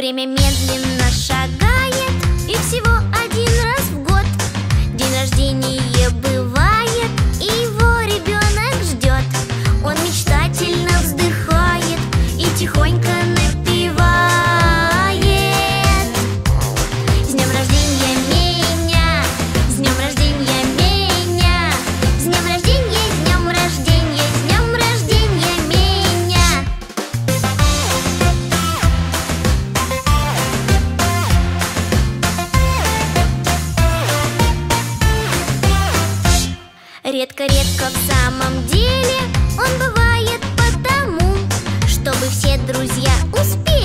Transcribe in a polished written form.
Время медленно шагает, и всего один раз в год день рождения бывает, и его ребенок ждет. Он мечтательно вздыхает и тихонько напевает: с днем рождения меня, с днем рождения меня, с днем рождения, с днем рождения, с днем рождения меня. Редко-редко в самом деле он бывает потому, чтобы все друзья успели